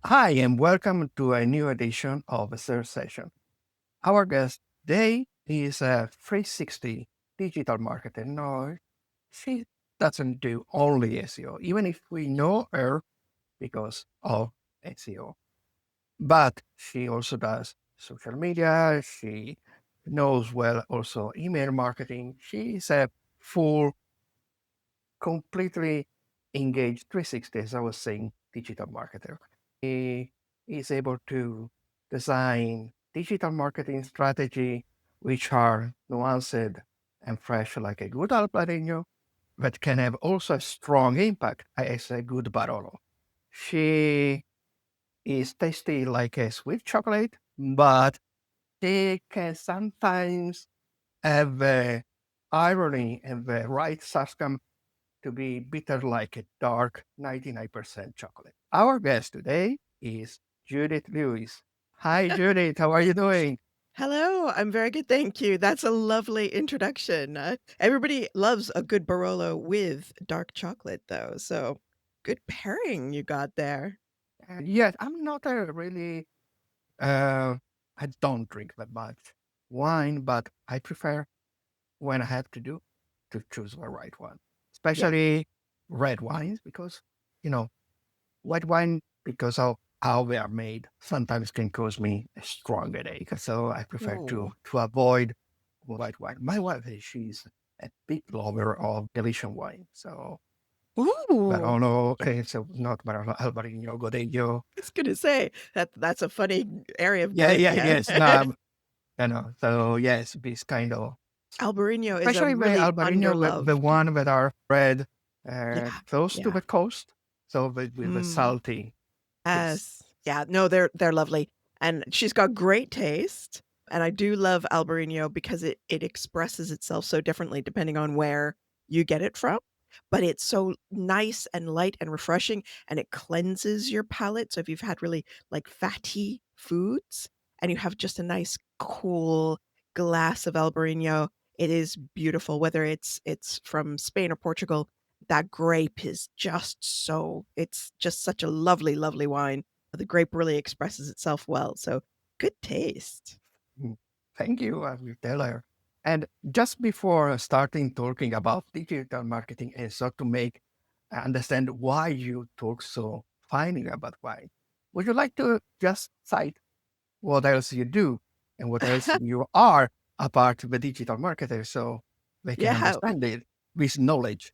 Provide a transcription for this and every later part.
Hi, and welcome to a new edition of the third session. Our guest today is a 360 digital marketer. No, she doesn't do only SEO, even if we know her because of SEO. But she also does social media. She knows well also email marketing. She is a full, completely engaged 360, as I was saying, digital marketer. He is able to design digital marketing strategy which are nuanced and fresh like a good jalapeno, but can have also a strong impact as a good Barolo. She is tasty like a sweet chocolate, but they can sometimes have the irony and the right sarcasm to be bitter like a dark 99% chocolate. Our guest today is Judith Lewis. Hi, Judith. How are you doing? Hello, I'm very good, thank you. That's a lovely introduction. Everybody loves a good Barolo with dark chocolate, though. So good pairing you got there. Yes, I'm not a really, uh, I don't drink that much wine, but I prefer when I have to do to choose the right one, Yeah. especially red wines because, you know, white wine, because of how they are made, sometimes can cause me a strong headache. So I prefer to Oh. avoid white wine. My wife, she's a big lover of Galician wine. So Ooh, Barolo, so not Barolo, Albarino, Godello. I was gonna say that's a funny area of Yeah, yeah, Galicia. yes. So yes, this kind of, Albarino is a especially the really Albarino, the underloved. one that are bred Yeah, close to yeah. the coast. So with the Mm. salty taste. Yes. Yeah, no, they're lovely, and she's got great taste, and I do love Albarino because it expresses itself so differently depending on where you get it from, but it's so nice and light and refreshing, and it cleanses your palate, so if you've had really, like, fatty foods and you have just a nice cool glass of Albarino, it is beautiful, whether it's from Spain or Portugal, that grape is just so it's just such a lovely, lovely wine. The grape really expresses itself well, so good taste. Mm, thank you, you tell her. And just before starting talking about digital marketing, and so to make understand why you talk so finely about wine, would you like to just cite what else you do and what else you are apart of the digital marketer so they can Yeah. understand it with knowledge?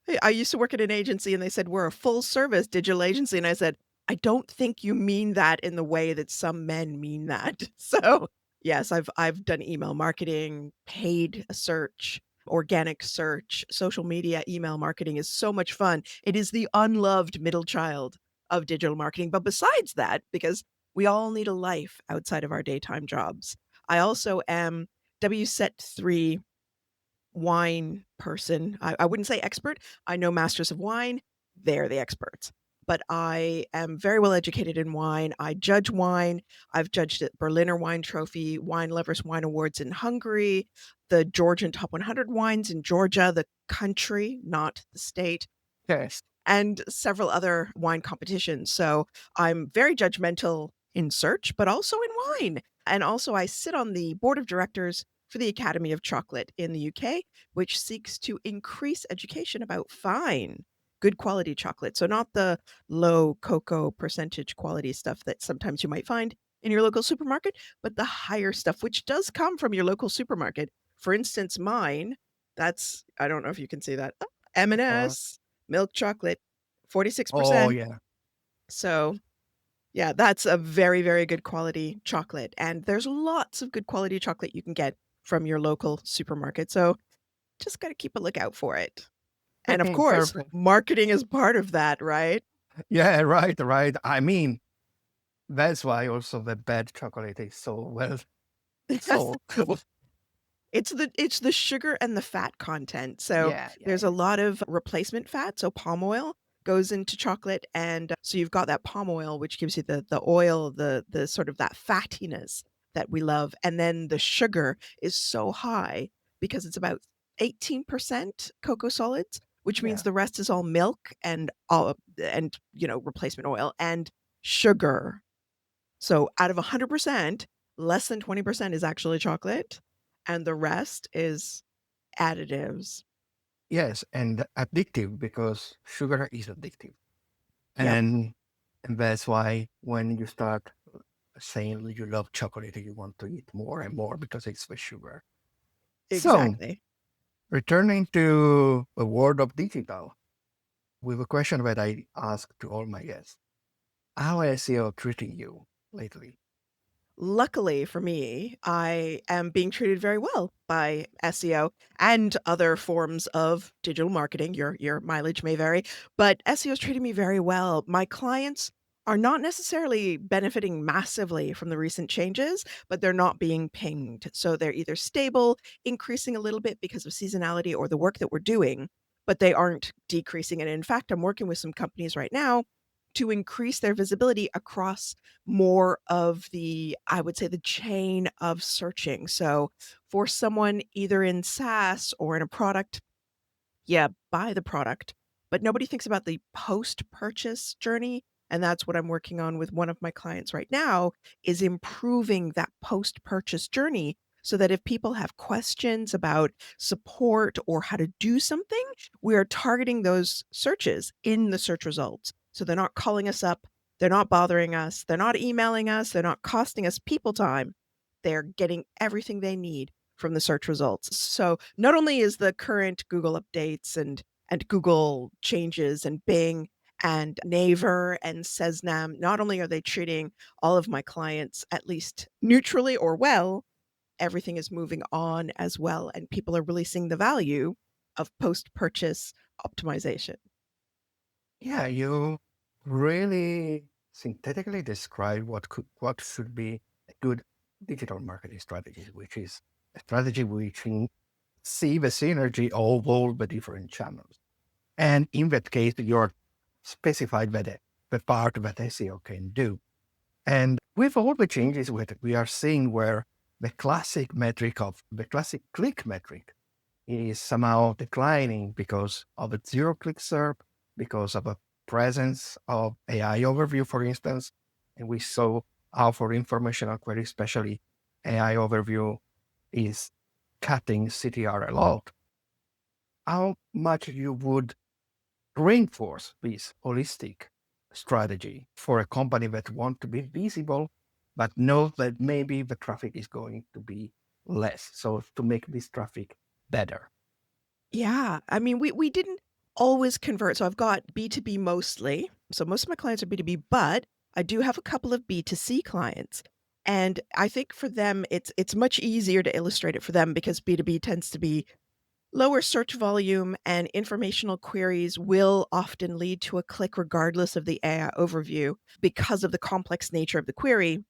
Hey, I used to work at an agency and they said, "We're a full service digital agency," and I said, "I don't think you mean that in the way that some men mean that." So, yes, I've done email marketing, paid search, organic search, social media email marketing is so much fun. It is the unloved middle child of digital marketing, but besides that, because we all need a life outside of our daytime jobs, I also am WSET 3 wine person. I wouldn't say expert. I know masters of wine. They're the experts. But I am very well educated in wine. I judge wine. I've judged at Berliner Wine Trophy, Wine Lovers Wine Awards in Hungary, the Georgian Top 100 wines in Georgia, the country, not the state, Yes. and several other wine competitions. So I'm very judgmental in search, but also in wine. And also, I sit on the board of directors for the Academy of Chocolate in the UK, which seeks to increase education about fine, good quality chocolate. So, not the low cocoa percentage quality stuff that sometimes you might find in your local supermarket, but the higher stuff, which does come from your local supermarket. For instance, mine, that's, I don't know if you can see that, Uh, M&S milk chocolate, oh, 46%. yeah. So, yeah, that's a very, very good quality chocolate, and there's lots of good quality chocolate you can get from your local supermarket, so just gotta keep a lookout for it. And, of course, Perfect. marketing is part of that, right? Yeah, right, right. I mean, that's why also the bad chocolate is so well sold. It's the sugar and the fat content, so Yeah, yeah, there's a yeah. lot of replacement fat, so palm oil goes into chocolate, and so you've got that palm oil, which gives you the oil, the sort of that fattiness that we love, and then the sugar is so high because it's about 18% cocoa solids, which means Yeah. the rest is all milk and all and, replacement oil, and sugar. So out of 100%, less than 20% is actually chocolate, and the rest is additives. Yes, and addictive because sugar is addictive. Yep, And that's why when you start saying you love chocolate, you want to eat more and more because it's the sugar. So, exactly. returning to the world of digital, with a question that I ask to all my guests, how is SEO treating you lately? Luckily for me, I am being treated very well by SEO and other forms of digital marketing. Your mileage may vary, but SEO is treating me very well. My clients are not necessarily benefiting massively from the recent changes, but they're not being pinged. So they're either stable, increasing a little bit because of seasonality or the work that we're doing, but they aren't decreasing. And in fact, I'm working with some companies right now to increase their visibility across more of the, I would say, the chain of searching. So for someone either in SaaS or in a product, yeah, buy the product, but nobody thinks about the post-purchase journey, and that's what I'm working on with one of my clients right now, is improving that post-purchase journey so that if people have questions about support or how to do something, we are targeting those searches in the search results. So they're not calling us up, they're not bothering us, they're not emailing us, they're not costing us people time. They're getting everything they need from the search results. So not only is the current Google updates and Google changes and Bing and Naver and Sesnam, not only are they treating all of my clients at least neutrally or well, everything is moving on as well, and people are really seeing the value of post-purchase optimization. Yeah, you really synthetically describe what should be a good digital marketing strategy, which is a strategy which see the synergy of all the different channels. And in that case, you're specified by the part that SEO can do. And with all the changes that we are seeing where the classic click metric is somehow declining because of a zero-click SERP, because of a presence of AI overview, for instance. And we saw how for informational queries, especially AI overview is cutting CTR a lot. How much you would reinforce this holistic strategy for a company that want to be visible, but know that maybe the traffic is going to be less. So to make this traffic better. Yeah, I mean, we didn't always convert. So I've got B2B mostly. So most of my clients are B2B, but I do have a couple of B2C clients. And I think for them it's much easier to illustrate it for them because B2B tends to be lower search volume and informational queries will often lead to a click regardless of the AI overview because of the complex nature of the query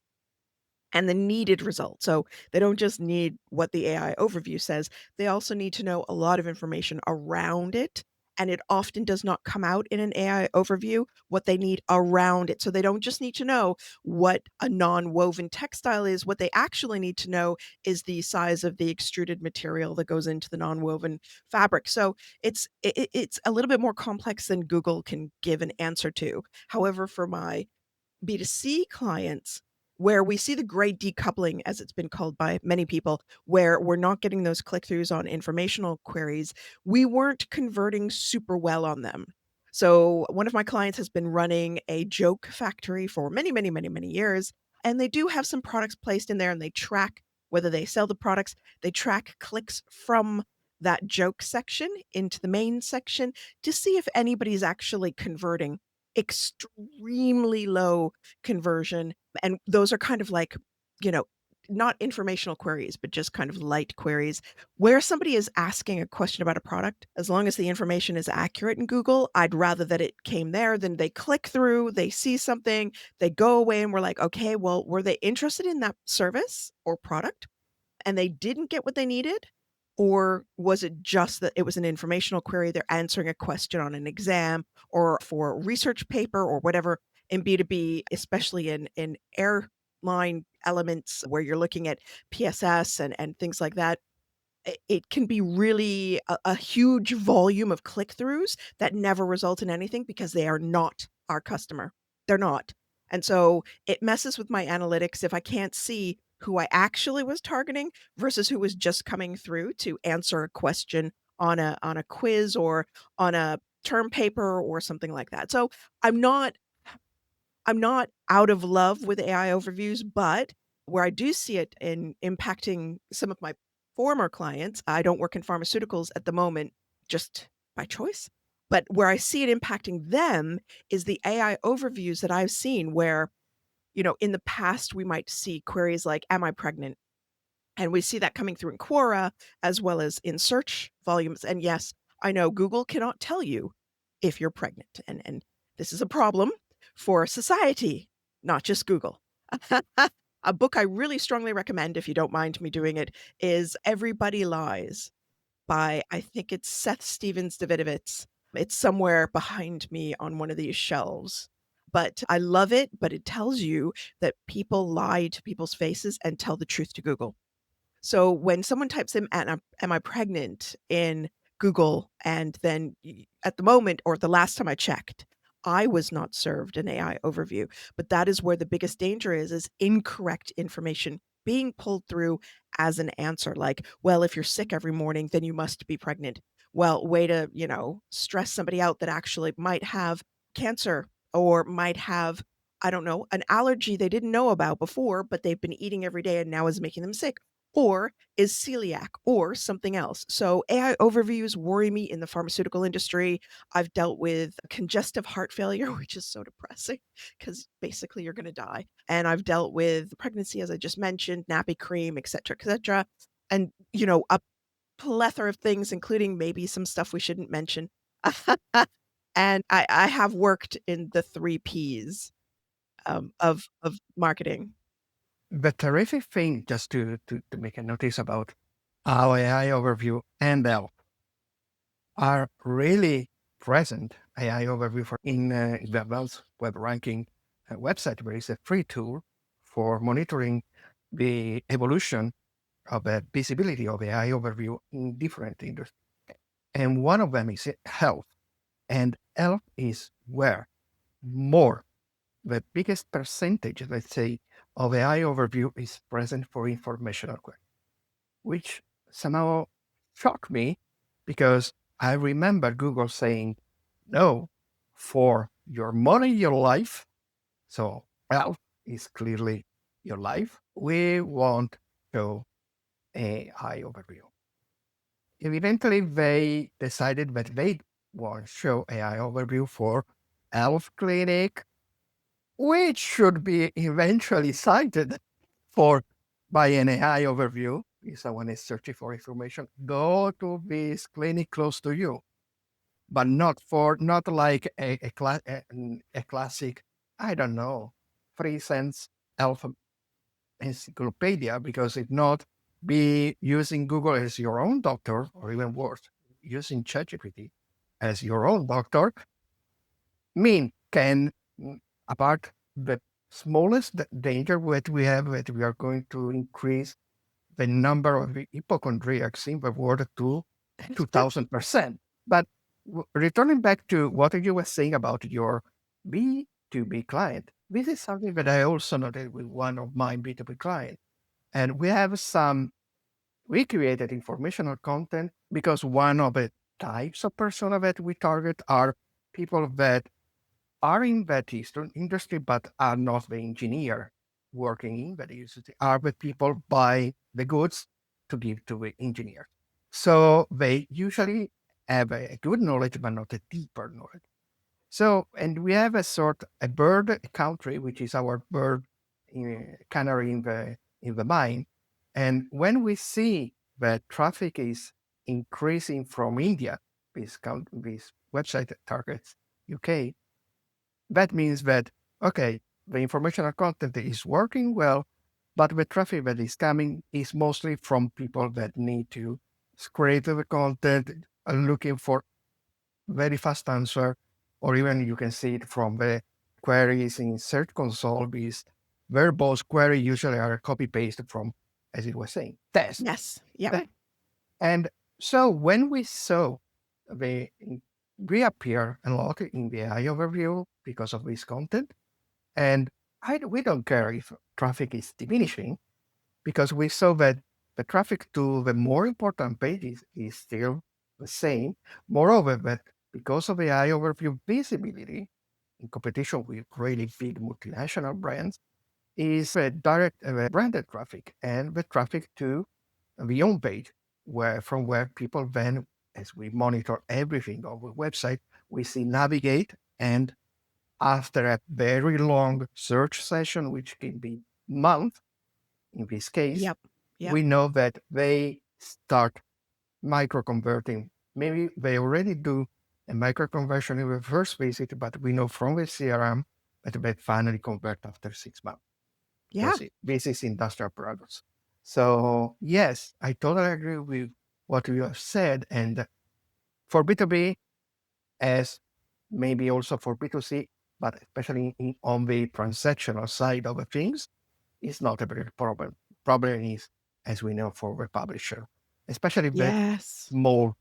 and the needed result. So they don't just need what the AI overview says, they also need to know a lot of information around it. And it often does not come out in an AI overview what they need around it. So they don't just need to know what a non woven textile is. What they actually need to know is the size of the extruded material that goes into the non woven fabric. So it's a little bit more complex than Google can give an answer to. However, for my B2C clients, where we see the great decoupling, as it's been called by many people, where we're not getting those click throughs on informational queries, we weren't converting super well on them. So, one of my clients has been running a joke factory for many, many, many, many years. And they do have some products placed in there and they track whether they sell the products, they track clicks from that joke section into the main section to see if anybody's actually converting. Extremely low conversion, and those are kind of like, you know, not informational queries, but just kind of light queries where somebody is asking a question about a product. As long as the information is accurate in Google, I'd rather that it came there than they click through, they see something, they go away, and we're like, okay, well, were they interested in that service or product? And they didn't get what they needed? Or was it just that it was an informational query? They're answering a question on an exam or for a research paper or whatever in B2B, especially in airline elements where you're looking at PSS and things like that. It can be really a huge volume of click throughs that never result in anything because they are not our customer. They're not. And so it messes with my analytics if I can't see who I actually was targeting versus who was just coming through to answer a question on a quiz or on a term paper or something like that. So I'm not I'm not out of love with AI overviews, but where I do see it in impacting some of my former clients, I don't work in pharmaceuticals at the moment, just by choice. But where I see it impacting them is the AI overviews that I've seen where, in the past, we might see queries like, "Am I pregnant?" And we see that coming through in Quora as well as in search volumes. And yes, I know Google cannot tell you if you're pregnant. And this is a problem for society, not just Google. A book I really strongly recommend, if you don't mind me doing it, is Everybody Lies by, I think it's Seth Stevens Davidovitz. It's somewhere behind me on one of these shelves. But I love it, but it tells you that people lie to people's faces and tell the truth to Google. So when someone types in "Am I pregnant?" in Google, and then at the moment, or the last time I checked, I was not served an AI overview. But that is where the biggest danger is incorrect information being pulled through as an answer. Like, well, if you're sick every morning, then you must be pregnant. Well, way to, stress somebody out that actually might have cancer or might have, I don't know, an allergy they didn't know about before, but they've been eating every day and now is making them sick, or is celiac or something else. So AI overviews worry me in the pharmaceutical industry. I've dealt with congestive heart failure, which is so depressing because basically you're going to die. And I've dealt with pregnancy, as I just mentioned, nappy cream, et cetera, et cetera. And, a plethora of things, including maybe some stuff we shouldn't mention. And I have worked in the three Ps of marketing. The terrific thing, just to make a notice about how AI overview and ELF are really present. AI overview for in the Wells Web Ranking website, where is a free tool for monitoring the evolution of the visibility of AI overview in different industries. And one of them is health. And health is where more, the biggest percentage, let's say, of AI overview is present for informational query, which somehow shocked me because I remember Google saying, no, for your money, your life, so health is clearly your life, we won't show AI overview. Evidently, they decided that they won't show AI overview for health clinic, which should be eventually cited for by an AI overview. If someone is searching for information, go to this clinic close to you, but not like a classic, I don't know, 3 cents health encyclopedia, because if not, be using Google as your own doctor, or even worse, using ChatGPT as your own doctor, can, apart the smallest danger that we have, that we are going to increase the number of hypochondriacs in the world to 2,000%. But returning back to what you were saying about your B2B client, this is something that I also noted with one of my B2B clients. And we created informational content because one of the types of persona that we target are people that are in that industry, but are not the engineer working in that industry, are the people buy the goods to give to the engineer. So they usually have a good knowledge, but not a deeper knowledge. So, and we have a bird country, which is our bird canary in the mine. And when we see that traffic is increasing from India, this website targets UK, that means that, okay, the informational content is working well, but the traffic that is coming is mostly from people that need to scrape the content, looking for very fast answer, or even you can see it from the queries in Search Console, because verbose query usually are copy paste from, as it was saying, test. Yes. Yeah. And so when we saw the reappear a lot in the AI overview because of this content, and we don't care if traffic is diminishing because we saw that the traffic to the more important pages is still the same. Moreover, that because of AI overview visibility in competition with really big multinational brands, is direct branded traffic and the traffic to the home page, where people then, as we monitor everything on the website, we see navigate, and after a very long search session, which can be months in this case, Yep. Yep. we know that they start micro converting. Maybe they already do a micro conversion in the first visit, but we know from the CRM that they finally convert after 6 months Yeah. because this is industrial products. So yes, I totally agree with what you have said. And for B2B, as maybe also for B2C, but especially on the transactional side of the things, it's not a big problem. Problem is, as we know, for the publisher, especially the Yes. small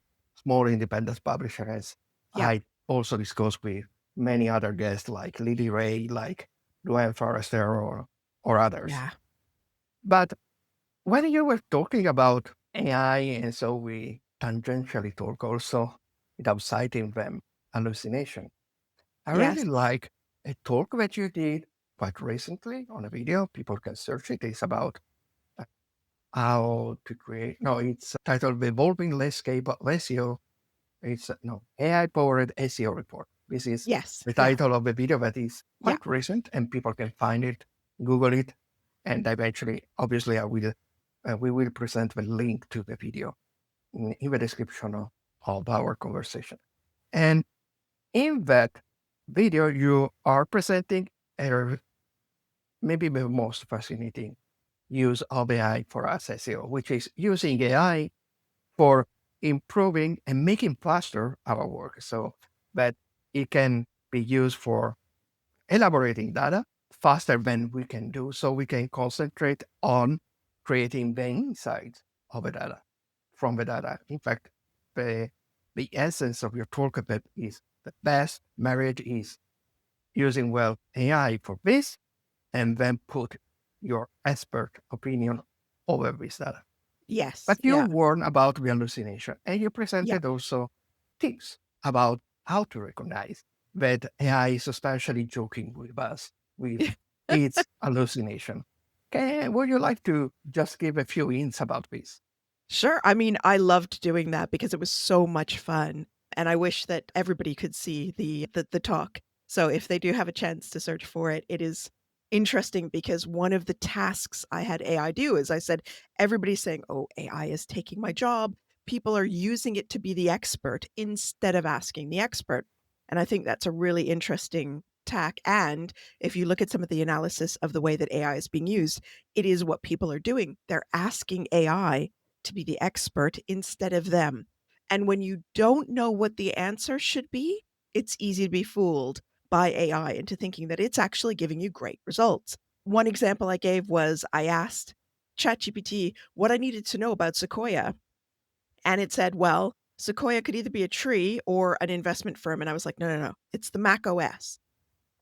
independent publisher, as Yep. I also discussed with many other guests like Lily Ray, like Luann Forrester, or others. Yeah. But when you were talking about AI, and so we tangentially talk also without citing them, hallucination. I really Yes. like a talk that you did quite recently on a video. People can search it. It's about uh, how to create. No, it's titled "The Evolving Landscape of SEO." It's no AI-powered SEO report. This is Yes. the Yeah. title of the video that is Yeah. quite recent, and people can find it, Google it, and eventually, obviously, we will present the link to the video in the description of our conversation. And in that video, you are presenting a, maybe the most fascinating use of AI for us SEO, which is using AI for improving and making faster our work so that it can be used for elaborating data faster than we can do, so we can concentrate on creating the insights of the data from the data. In fact, the the essence of your toolkit is the best marriage is using well AI for this, and then put your expert opinion over this data. Yes. But you Yeah. warn about the hallucination, and you Yeah. presented also tips about how to recognize that AI is substantially joking with us with its hallucination. Would you like to just give a few hints about this? Sure. I mean, I loved doing that because it was so much fun, and I wish that everybody could see the talk. So if they do have a chance to search for it, it is interesting because one of the tasks I had AI do is I said, everybody's saying, "Oh, AI is taking my job." People are using it to be the expert instead of asking the expert. And I think that's a really interesting tack. And if you look at some of the analysis of the way that AI is being used, it is what people are doing. They're asking AI to be the expert instead of them. And when you don't know what the answer should be, it's easy to be fooled by AI into thinking that it's actually giving you great results. One example I gave was I asked ChatGPT what I needed to know about Sequoia, and it said, well, Sequoia could either be a tree or an investment firm. And I was like, no, no, no, it's the Mac OS.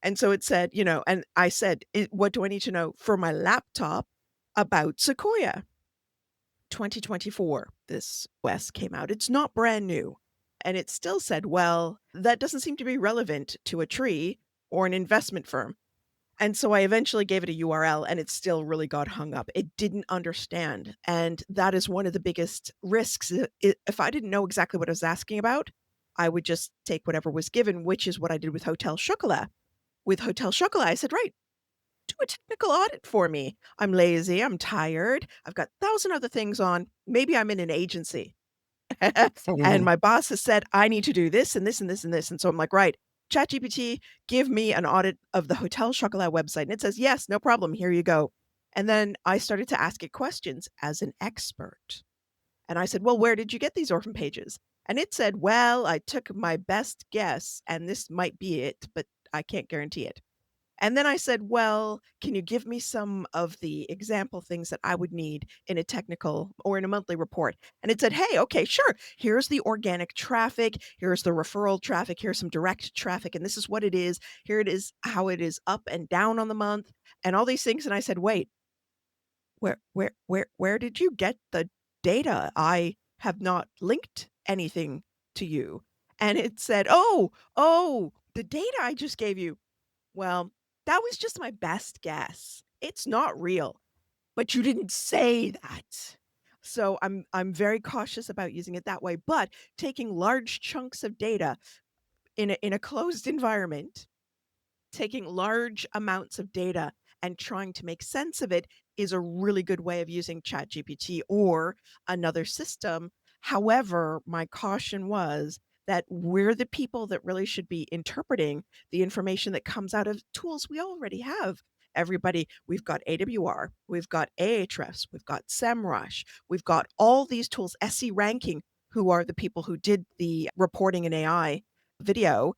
And so it said, and I said, what do I need to know for my laptop about Sequoia? 2024, this OS came out. It's not brand new. And it still said, well, that doesn't seem to be relevant to a tree or an investment firm. And so I eventually gave it a URL and it still really got hung up. It didn't understand. And that is one of the biggest risks. If I didn't know exactly what I was asking about, I would just take whatever was given, which is what I did with Hotel Chocolat. With Hotel Chocolat, I said, right, do a technical audit for me. I'm lazy, I'm tired, I've got 1,000 other things on. Maybe I'm in an agency. And Mhm. my boss has said, I need to do this and this and this and this. And so I'm like, right, ChatGPT, give me an audit of the Hotel Chocolat website. And it says, yes, no problem. Here you go. And then I started to ask it questions as an expert. And I said, well, where did you get these orphan pages? And it said, well, I took my best guess and this might be it, but I can't guarantee it. And then I said, well, can you give me some of the example things that I would need in a technical or in a monthly report? And it said, hey, okay, sure. Here's the organic traffic. Here's the referral traffic. Here's some direct traffic. And this is what it is. Here it is, how it is up and down on the month and all these things. And I said, wait, where did you get the data? I have not linked anything to you. And it said, oh, the data I just gave you. Well, that was just my best guess. It's not real, but you didn't say that. So I'm very cautious about using it that way, but taking large chunks of data in a closed environment, taking large amounts of data and trying to make sense of it is a really good way of using ChatGPT or another system. However, my caution was that we're the people that really should be interpreting the information that comes out of tools we already have. Everybody, we've got AWR, we've got Ahrefs, we've got SEMrush, we've got all these tools, SE Ranking, who are the people who did the reporting and AI video.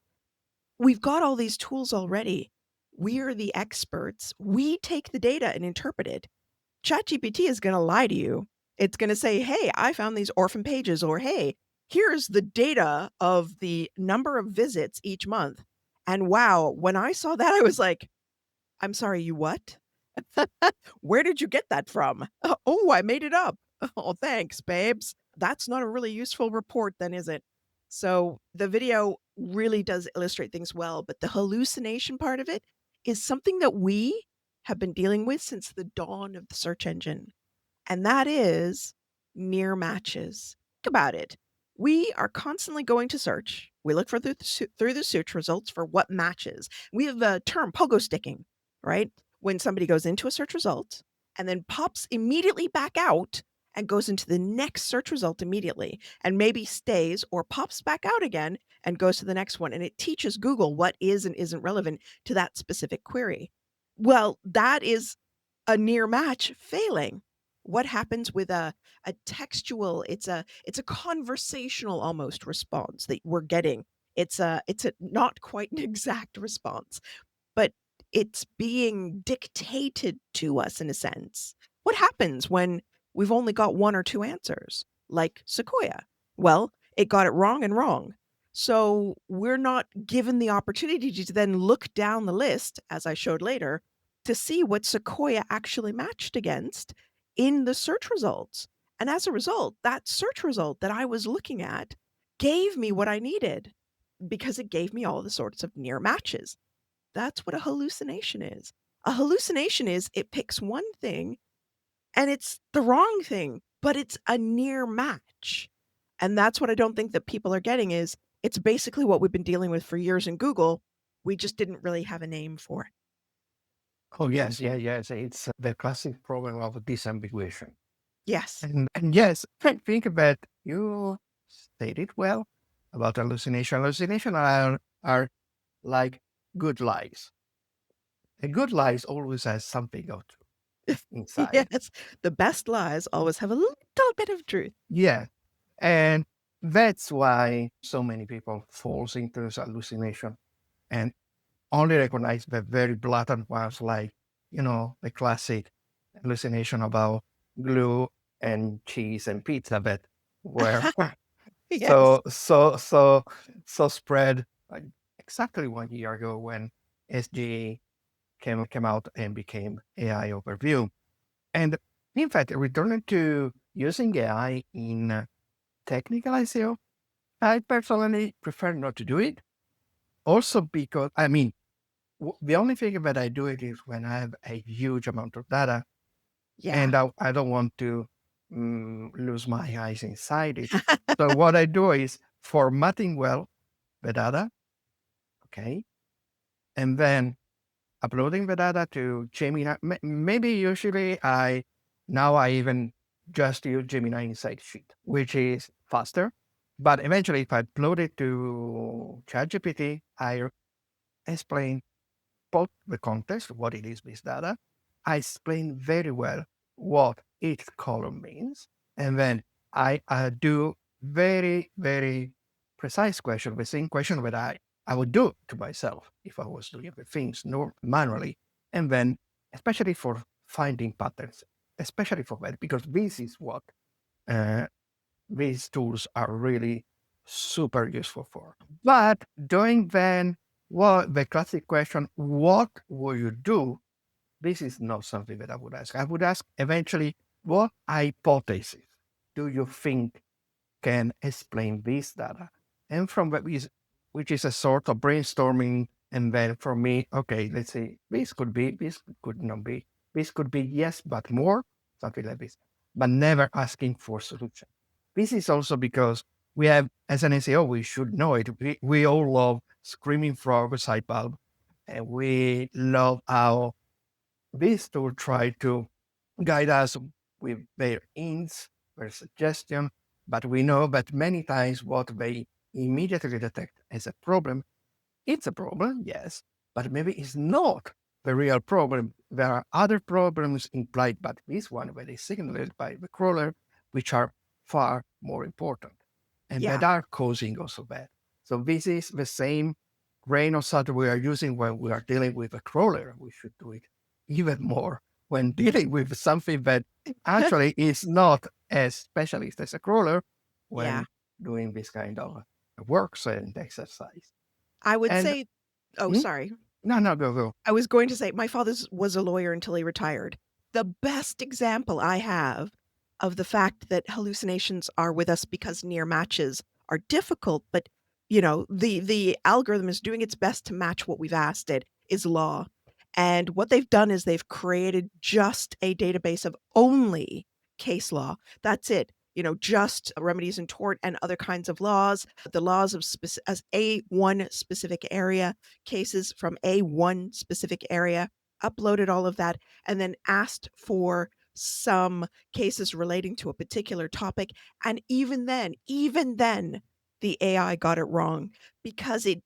We've got all these tools already. We're the experts. We take the data and interpret it. ChatGPT is going to lie to you. It's going to say, hey, I found these orphan pages, or hey, here's the data of the number of visits each month. And wow, when I saw that, I was like, I'm sorry, you what? Where did you get that from? Oh, I made it up. Oh, thanks, babes. That's not a really useful report, then, is it? So the video really does illustrate things well, but the hallucination part of it is something that we have been dealing with since the dawn of the search engine, and that is near matches. Think about it. We are constantly going to search. We look for through the search results for what matches. We have a term, pogo sticking, right? When somebody goes into a search result and then pops immediately back out and goes into the next search result immediately and maybe stays or pops back out again and goes to the next one. And it teaches Google what is and isn't relevant to that specific query. Well, that is a near match failing. What happens with a textual, it's a conversational almost response that we're getting. It's a not quite an exact response, but it's being dictated to us in a sense. What happens when we've only got one or two answers, like Sequoia? Well, it got it wrong and wrong. So we're not given the opportunity to then look down the list, as I showed later, to see what Sequoia actually matched against in the search results. And as a result, that search result that I was looking at gave me what I needed because it gave me all the sorts of near matches. That's what a hallucination is. A hallucination is it picks one thing and it's the wrong thing, but it's a near match. And that's what I don't think that people are getting is it's basically what we've been dealing with for years in Google. We just didn't really have a name for it. Oh, yes, yeah, yes. It's the classic problem of disambiguation. Yes. And yes, I think that you stated well about hallucination. Hallucination are like good lies. A good lies always has something of truth inside. Yes. The best lies always have a little bit of truth. Yeah. And that's why so many people falls into this hallucination and only recognize the very blatant ones like, the classic hallucination about glue and cheese and pizza that were Yes. so spread like exactly 1 year ago when SG came out and became AI overview. And in fact, returning to using AI in technical SEO, I personally prefer not to do it. Also because, the only thing that I do it is when I have a huge amount of data Yeah. and I don't want to lose my eyes inside it. So what I do is formatting well the data, okay, and then uploading the data to Gemini. Maybe usually I even just use Gemini Insight Sheet, which is faster. But eventually, if I upload it to ChatGPT, I explain both the context, what it is with data. I explain very well what each column means. And then I do very, very precise question, the same question that I I would do to myself if I was doing the things manually. And then, especially for finding patterns, especially for that, because this is what uh, these tools are really super useful for. But doing then what the classic question, what will you do? This is not something that I would ask. I would ask eventually, what hypothesis do you think can explain this data? And from that, which is a sort of brainstorming. And then for me, okay, let's say this could be, this could not be, this could be yes, but more, something like this, but never asking for solution. This is also because we have, as an SEO, we should know it. We all love Screaming Frog, Side Bulb, and we love how these tools try to guide us with their hints, their suggestion, but we know that many times what they immediately detect as a problem, it's a problem, yes, but maybe it's not the real problem. There are other problems implied by this one, where they signaled by the crawler, which are far more important and that Yeah. are causing also that. So this is the same grain of salt we are using when we are dealing with a crawler. We should do it even more when dealing with something that actually is not as specialist as a crawler Yeah. when doing this kind of works and exercise. I would And say oh, hmm? sorry. No, go. I was going to say my father was a lawyer until he retired. The best example I have of the fact that hallucinations are with us because near matches are difficult, but the algorithm is doing its best to match what we've asked it is law. And what they've done is they've created just a database of only case law. That's it. Just remedies in tort and other kinds of laws, the laws of as a one specific area, cases from a one specific area, uploaded all of that, and then asked for some cases relating to a particular topic. And even then, the AI got it wrong because it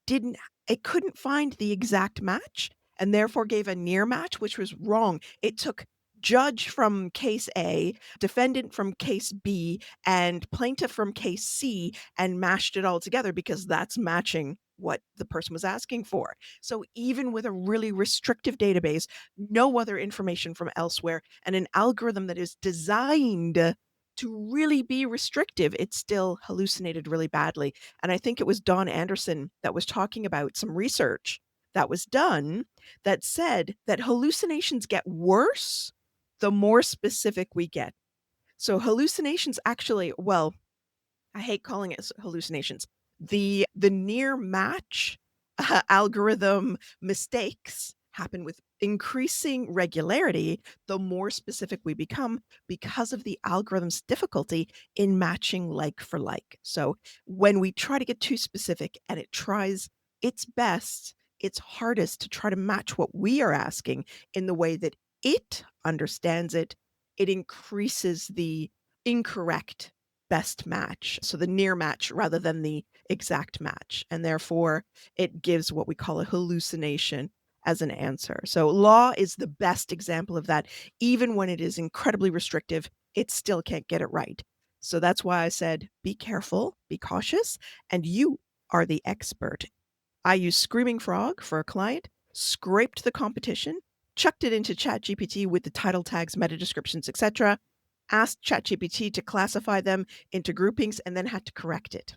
couldn't find the exact match and therefore gave a near match, which was wrong. It took judge from case A, defendant from case B, and plaintiff from case C and mashed it all together because that's matching what the person was asking for. So even with a really restrictive database, no other information from elsewhere, and an algorithm that is designed to really be restrictive, it still hallucinated really badly. And I think it was Don Anderson that was talking about some research that was done that said that hallucinations get worse the more specific we get. So hallucinations actually, well, I hate calling it hallucinations. The near match algorithm mistakes happen with increasing regularity the more specific we become because of the algorithm's difficulty in matching like for like. So when we try to get too specific and it tries its best, its hardest to try to match what we are asking in the way that it understands it, it increases the incorrect best match, so the near match rather than the exact match. And therefore, it gives what we call a hallucination as an answer. So law is the best example of that. Even when it is incredibly restrictive, it still can't get it right. So that's why I said, be careful, be cautious, and you are the expert. I used Screaming Frog for a client, scraped the competition, chucked it into ChatGPT with the title tags, meta descriptions, etc., asked ChatGPT to classify them into groupings, and then had to correct it.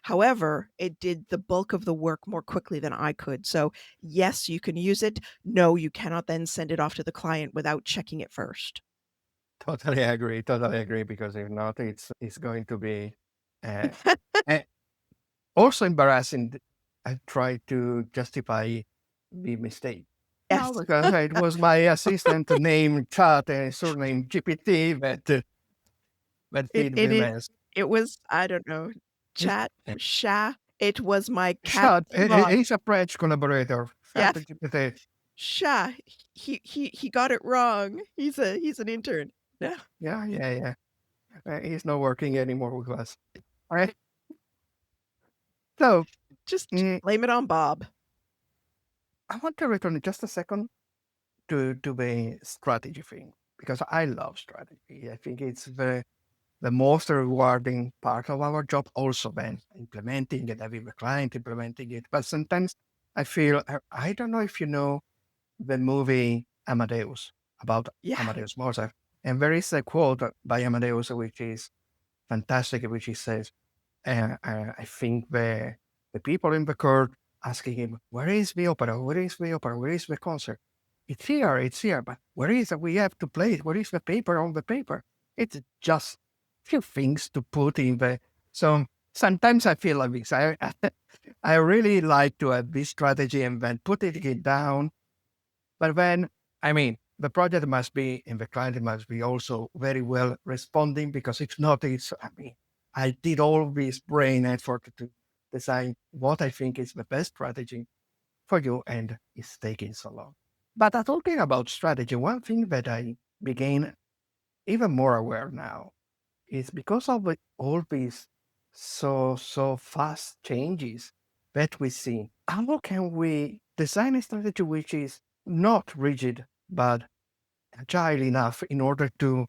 However, it did the bulk of the work more quickly than I could. So, yes, you can use it. No, you cannot then send it off to the client without checking it first. Totally agree. Totally agree. Because if not, it's going to be uh, uh, also embarrassing. I try to justify the mistake. No, Yes, because it was my assistant named Chat and surname GPT that it, did it the is. mess. It was, I don't know, It's, chat, sha. It was my cat Chat, frog. he's a French collaborator. Chat Yes, GPT. sha. He got it wrong. He's an intern. Yeah, Yeah. He's not working anymore with us. All right. So just mm, blame it on Bob. I want to return just a second to the strategy thing because I love strategy. I think it's very the most rewarding part of our job, also then implementing it, having the client implementing it. But sometimes I feel, I don't know if you know the movie Amadeus, about Yeah. Amadeus Mozart. And there is a quote by Amadeus which is fantastic, which he says, I think the people in the court asking him, "Where is the opera? Where is the opera? Where is the concert? It's here, but where is it? We have to play it. Where is the paper on the paper?" It's just few things to put in the. So sometimes I feel like this. I really like to have this strategy and then putting it down. But then, I mean, the project must be, and the client must be also very well responding, because if not, I mean, I did all this brain effort to design what I think is the best strategy for you, and it's taking so long. But talking about strategy, one thing that I became even more aware now is because of all these so fast changes that we see. How can we design a strategy which is not rigid but agile enough in order to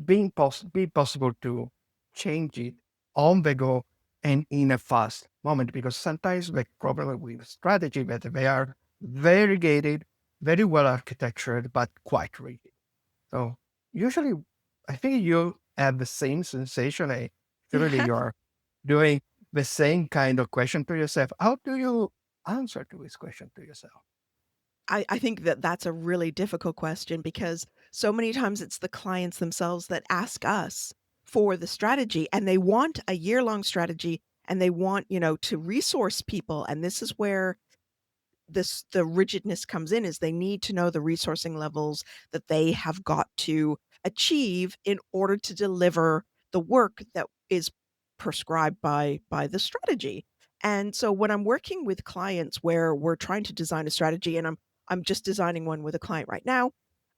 be possible to change it on the go and in a fast moment? Because sometimes the problem with strategy that they are very gated, very well architectured, but quite rigid. So usually, I think you have the same sensation. Really, Yeah. you're doing the same kind of question to yourself. How do you answer to this question to yourself? I think that that's a really difficult question because so many times it's the clients themselves that ask us for the strategy and they want a year-long strategy and they want, to resource people. And this is where the rigidness comes in, is they need to know the resourcing levels that they have got to achieve in order to deliver the work that is prescribed by the strategy. And so when I'm working with clients where we're trying to design a strategy, and I'm just designing one with a client right now,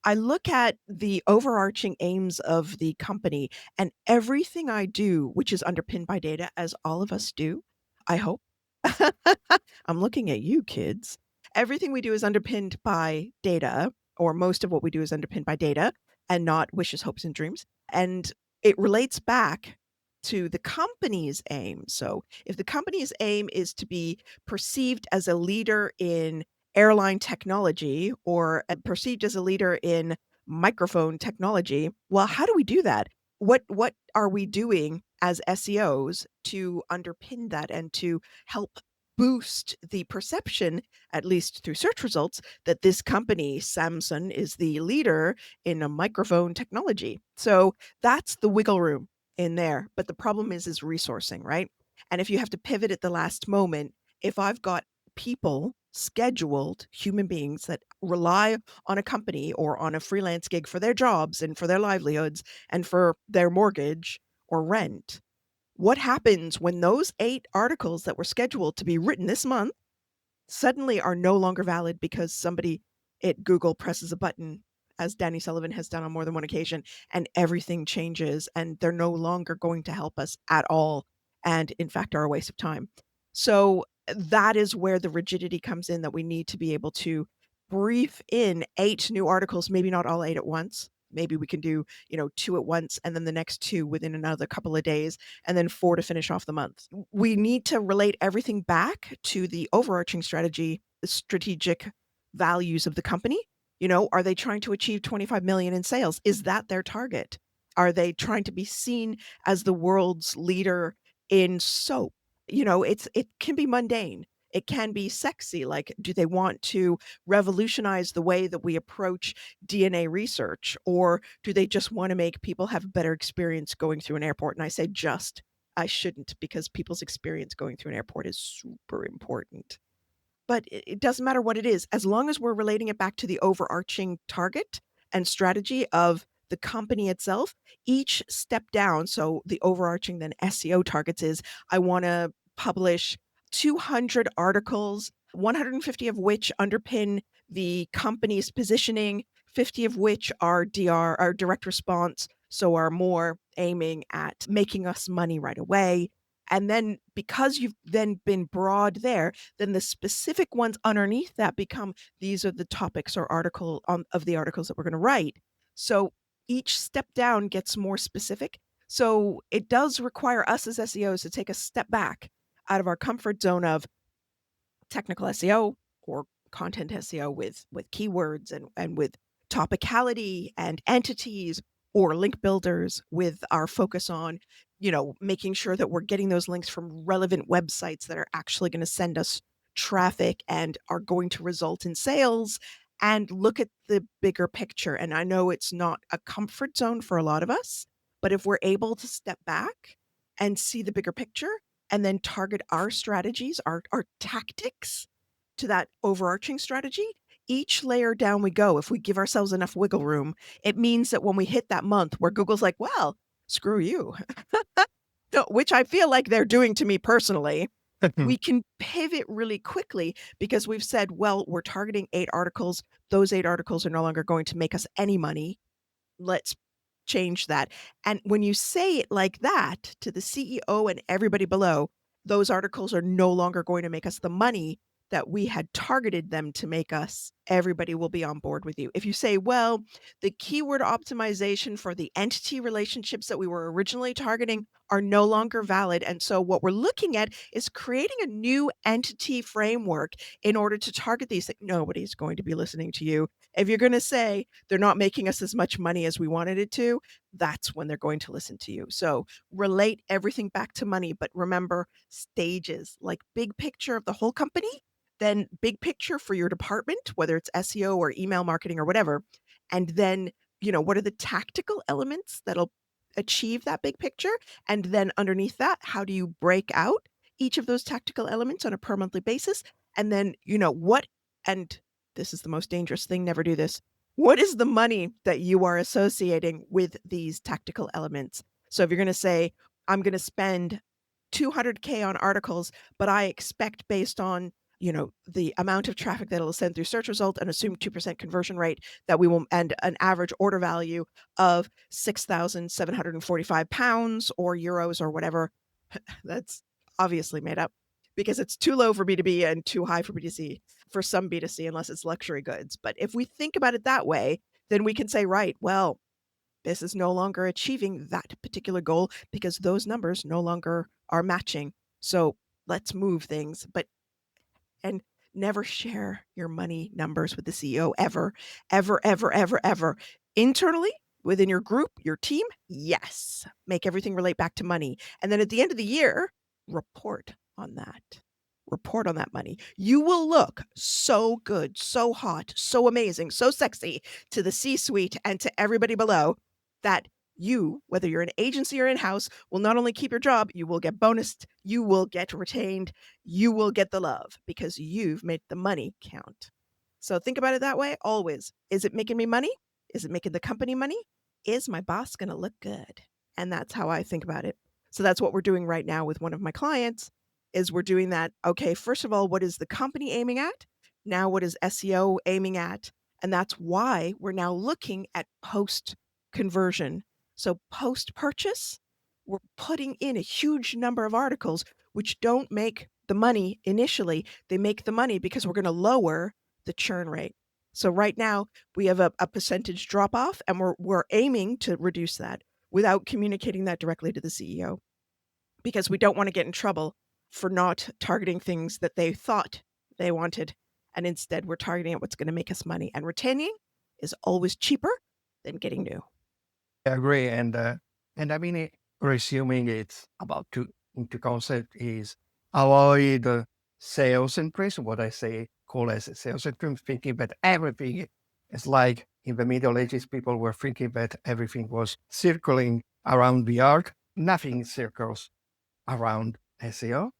I look at the overarching aims of the company and everything I do, which is underpinned by data, as all of us do, I hope. I'm looking at you, kids. Everything we do is underpinned by data, or most of what we do is underpinned by data and not wishes, hopes, and dreams. And it relates back to the company's aim. So if the company's aim is to be perceived as a leader in airline technology or perceived as a leader in microphone technology, well, how do we do that? What are we doing as SEOs to underpin that and to help boost the perception, at least through search results, that this company, Samsung, is the leader in a microphone technology? So that's the wiggle room in there. But the problem is resourcing, right? And if you have to pivot at the last moment, if I've got people scheduled, human beings that rely on a company or on a freelance gig for their jobs and for their livelihoods and for their mortgage or rent, what happens when those 8 articles that were scheduled to be written this month suddenly are no longer valid because somebody at Google presses a button, as Danny Sullivan has done on more than one occasion, and everything changes and they're no longer going to help us at all, and in fact are a waste of time. So that is where the rigidity comes in, that we need to be able to brief in 8 new articles, maybe not all 8 at once. Maybe we can do, 2 at once and then the next 2 within another couple of days and then 4 to finish off the month. We need to relate everything back to the overarching strategy, the strategic values of the company. Are they trying to achieve 25 million in sales? Is that their target? Are they trying to be seen as the world's leader in soap? It can be mundane. It can be sexy. Like, do they want to revolutionize the way that we approach DNA research? Or do they just want to make people have a better experience going through an airport? And I say just, I shouldn't, because people's experience going through an airport is super important. But it doesn't matter what it is, as long as we're relating it back to the overarching target and strategy of the company itself, each step down. So the overarching then SEO targets is, I want to publish 200 articles, 150 of which underpin the company's positioning, 50 of which are DR, are direct response, so are more aiming at making us money right away. And then because you've then been broad there, then the specific ones underneath that become, these are the topics or of the articles that we're going to write. So each step down gets more specific. So it does require us as SEOs to take a step back out of our comfort zone of technical SEO or content SEO with keywords and with topicality and entities, or link builders with our focus on, making sure that we're getting those links from relevant websites that are actually going to send us traffic and are going to result in sales, and look at the bigger picture. And I know it's not a comfort zone for a lot of us, but if we're able to step back and see the bigger picture and then target our strategies, our tactics to that overarching strategy, each layer down we go, if we give ourselves enough wiggle room, it means that when we hit that month where Google's like, well, screw you, no, which I feel like they're doing to me personally, we can pivot really quickly because we've said, well, we're targeting 8 articles. Those 8 articles are no longer going to make us any money. Let's change that. And when you say it like that to the CEO and everybody below, those articles are no longer going to make us the money that we had targeted them to make us. Everybody will be on board with you. If you say, well, the keyword optimization for the entity relationships that we were originally targeting are no longer valid. And so what we're looking at is creating a new entity framework in order to target these things. Nobody's going to be listening to you. If you're going to say they're not making us as much money as we wanted it to, that's when they're going to listen to you. So relate everything back to money, but remember stages, like big picture of the whole company, then big picture for your department, whether it's SEO or email marketing or whatever. And then, what are the tactical elements that'll achieve that big picture? And then underneath that, how do you break out each of those tactical elements on a per monthly basis? And then, what, and this is the most dangerous thing, never do this. What is the money that you are associating with these tactical elements? So if you're going to say, I'm going to spend 200K on articles, but I expect based on, the amount of traffic that it'll send through search result and assume 2% conversion rate, that we will, and an average order value of 6,745 pounds or euros or whatever. That's obviously made up because it's too low for B2B and too high for B2C, for some B2C, unless it's luxury goods. But if we think about it that way, then we can say, right, well, this is no longer achieving that particular goal because those numbers no longer are matching. So let's move things. And never share your money numbers with the CEO ever, ever, ever, ever, ever. Internally, within your group, your team, yes, make everything relate back to money. And then at the end of the year, report on that. Report on that money. You will look so good, so hot, so amazing, so sexy to the C-suite and to everybody below that you, whether you're an agency or in-house, will not only keep your job, you will get bonused, you will get retained, you will get the love because you've made the money count. So think about it that way always. Is it making me money? Is it making the company money? Is my boss going to look good? And that's how I think about it. So that's what we're doing right now with one of my clients is we're doing that. Okay, first of all, what is the company aiming at? Now, what is SEO aiming at? And that's why we're now looking at post conversion. So post purchase, we're putting in a huge number of articles which don't make the money initially. They make the money because we're going to lower the churn rate. So right now we have a percentage drop off, and we're aiming to reduce that without communicating that directly to the CEO, because we don't want to get in trouble for not targeting things that they thought they wanted. And instead we're targeting at what's going to make us money, and retaining is always cheaper than getting new. I agree. And I mean, resuming it's about to into concept is avoid sales centrism, what I say call as sales centrism, thinking that everything is like in the Middle Ages, people were thinking that everything was circling around the art. Nothing circles around SEO.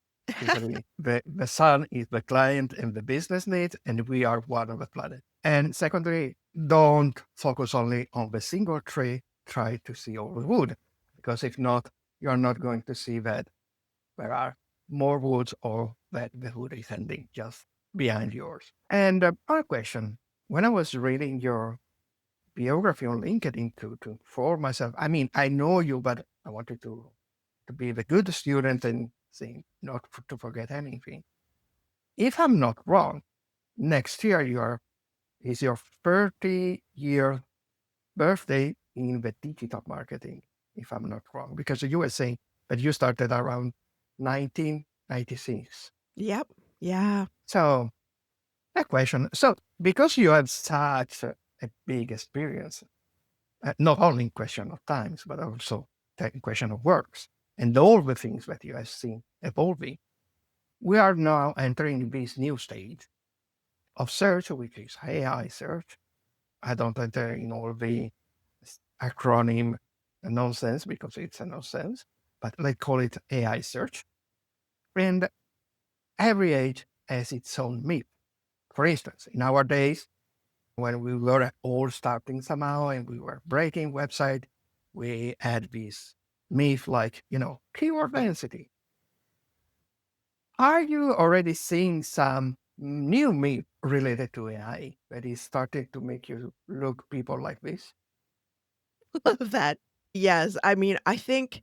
Usually the sun is the client and the business needs, and we are one of the planet. And secondly, don't focus only on the single tree, try to see all the wood, because if not, you're not going to see that there are more woods or that the wood is ending just behind yours. And our question, when I was reading your biography on LinkedIn to inform myself, I mean, I know you, but I wanted to be the good student and saying not to forget anything. If I'm not wrong, next year is your 30-year birthday in the digital marketing. if I'm not wrong, because you were saying that you started around 1996. Yep. Yeah. So a question. So because you have such a big experience, not only in question of times, but also in question of works and all the things that you have seen evolving, we are now entering this new stage of search, which is AI search. I don't enter in all the acronym nonsense because it's a nonsense, but let's call it AI search. And every age has its own myth. For instance, in our days, when we were all starting somehow and we were breaking website, we had this myth like, keyword density. Are you already seeing some new myth related to AI that is starting to make you look people like this? Love that. Yes. I mean, I think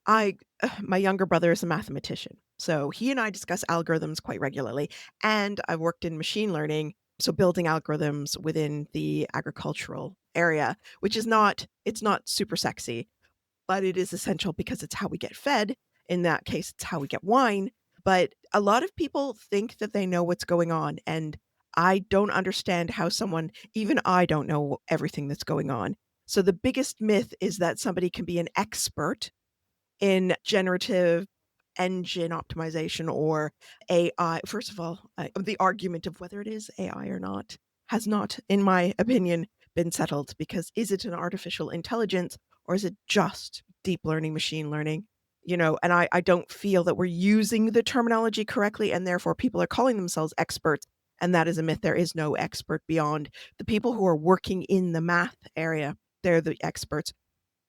I my younger brother is a mathematician, so he and I discuss algorithms quite regularly, and I worked in machine learning, so building algorithms within the agricultural area, which is not it's not super sexy, but it is essential because it's how we get fed. In that case, it's how we get wine. But a lot of people think that they know what's going on, and I don't understand how someone, even I don't know everything that's going on. So the biggest myth is that somebody can be an expert in generative engine optimization or AI. First of all, the argument of whether it is AI or not has not, in my opinion, been settled, because is it an artificial intelligence or is it just deep learning, machine learning? And I don't feel that we're using the terminology correctly, and therefore people are calling themselves experts. And that is a myth. There is no expert beyond the people who are working in the math area. They're the experts.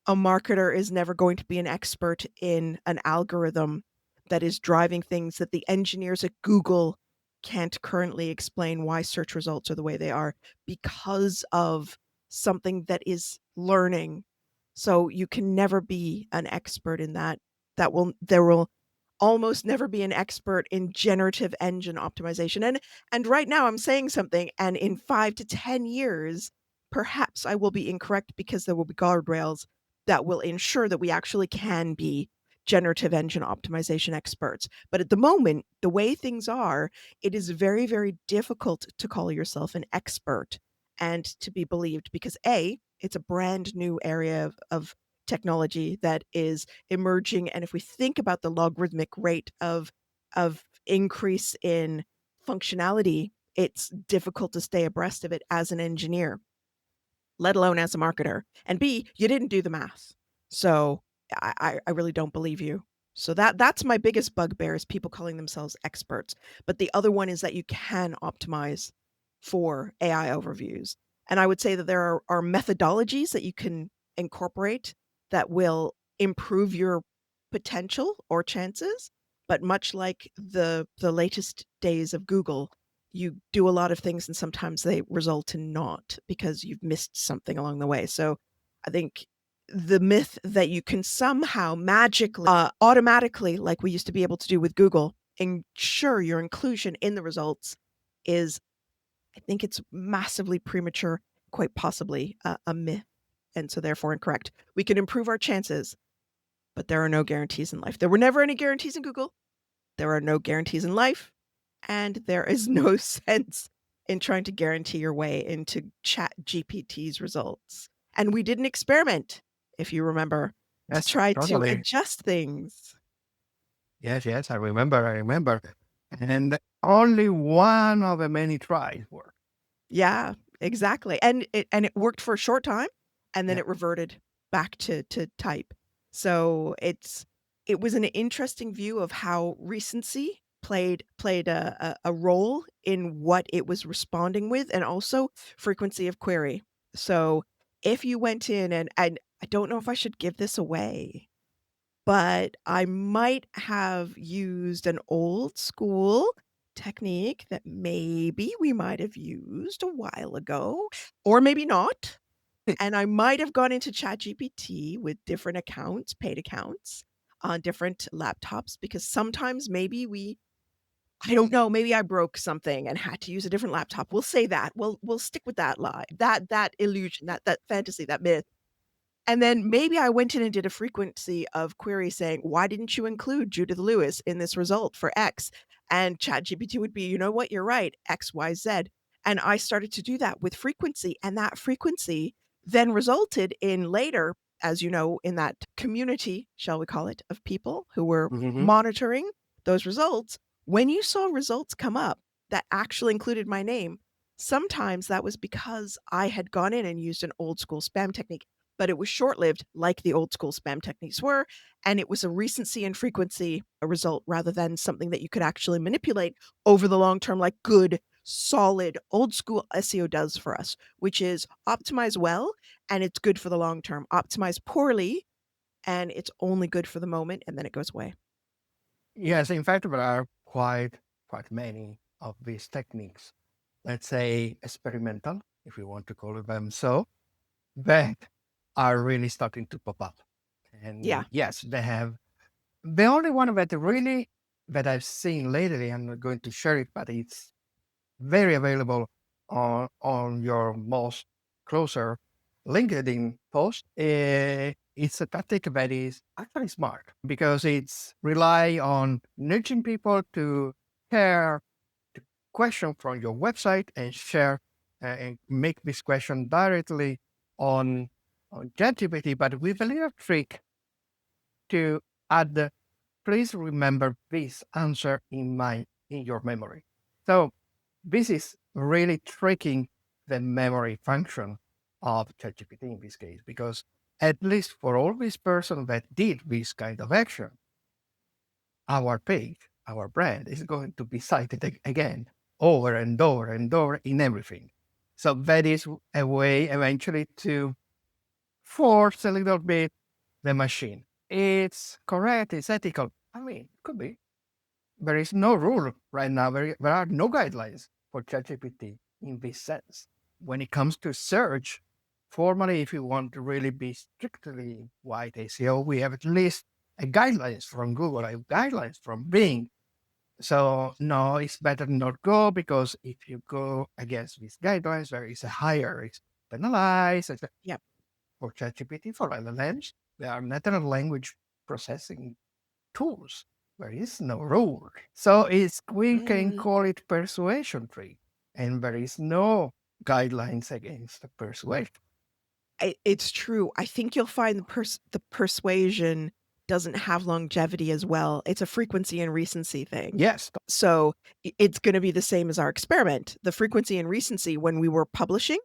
A marketer is never going to be an expert in an algorithm that is driving things that the engineers at Google can't currently explain why search results are the way they are because of something that is learning. So you can never be an expert in that. There will almost never be an expert in generative engine optimization. And right now I'm saying something, and in 5 to 10 years, perhaps I will be incorrect because there will be guardrails that will ensure that we actually can be generative engine optimization experts. But at the moment, the way things are, it is very, very difficult to call yourself an expert and to be believed because it's a brand new area of technology that is emerging. And if we think about the logarithmic rate of increase in functionality, it's difficult to stay abreast of it as an engineer, let alone as a marketer. And B, you didn't do the math. So I really don't believe you. So that's my biggest bugbear, is people calling themselves experts. But the other one is that you can optimize for AI overviews. And I would say that there are methodologies that you can incorporate that will improve your potential or chances. But much like the latest days of Google, you do a lot of things and sometimes they result in naught because you've missed something along the way. So I think the myth that you can somehow magically, automatically, like we used to be able to do with Google, ensure your inclusion in the results is, I think it's massively premature, quite possibly a myth, and so therefore incorrect. We can improve our chances, but there are no guarantees in life. There were never any guarantees in Google. There are no guarantees in life. And there is no sense in trying to guarantee your way into Chat GPT's results. And we did an experiment, if you remember, to Yes, try to totally. adjust things. Yes, I remember. And only one of the many tries worked. Yeah, exactly. And it worked for a short time, and then Yeah. it reverted back to type. So it was an interesting view of how recency played a role in what it was responding with, and also frequency of query. So if you went in, and I don't know if I should give this away, but I might have used an old school technique that maybe we might have used a while ago, or maybe not. And I might have gone into ChatGPT with different accounts, paid accounts on different laptops, because sometimes maybe I don't know, maybe I broke something and had to use a different laptop. We'll say that. We'll stick with that lie, that illusion, that fantasy, that myth. And then maybe I went in and did a frequency of queries saying, why didn't you include Judith Lewis in this result for X? And ChatGPT would be, you know what, you're right, X, Y, Z. And I started to do that with frequency. And that frequency then resulted in later, as you know, in that community, shall we call it, of people who were monitoring those results. When you saw results come up that actually included my name, sometimes that was because I had gone in and used an old school spam technique, but it was short-lived like the old school spam techniques were, and it was a recency and frequency a result rather than something that you could actually manipulate over the long term like good, solid, old school SEO does for us, which is optimize well and it's good for the long term. Optimize poorly and it's only good for the moment and then it goes away. Yes, in fact, there are quite many of these techniques, let's say experimental, if we want to call them so, that are really starting to pop up. Yeah. And yes, they have the only one that I've seen lately. I'm not going to share it, but it's very available on your most closer LinkedIn post. It's a tactic that is actually smart because it's rely on nudging people to share the question from your website and share and make this question directly on ChatGPT, but with a little trick to add the please remember this answer in your memory. So this is really tricking the memory function of ChatGPT in this case, because at least for all these person that did this kind of action, our page, our brand is going to be cited again over and over and over in everything. So that is a way eventually to force a little bit the machine. It's correct, it's ethical. I mean, it could be. There is no rule right now. There are no guidelines for ChatGPT in this sense. When it comes to search, formally, if you want to really be strictly white ACO, we have at least a guidelines from Google, a guidelines from Bing. So no, it's better not go because if you go against these guidelines, there is a higher risk penalized. Yep. For ChatGPT, for LLMs, there are natural language processing tools. There is no rule. So we can call it persuasion tree, and there is no guidelines against persuasion. It's true. I think you'll find the persuasion doesn't have longevity as well. It's a frequency and recency thing. Yes. So it's going to be the same as our experiment. The frequency and recency when we were publishing,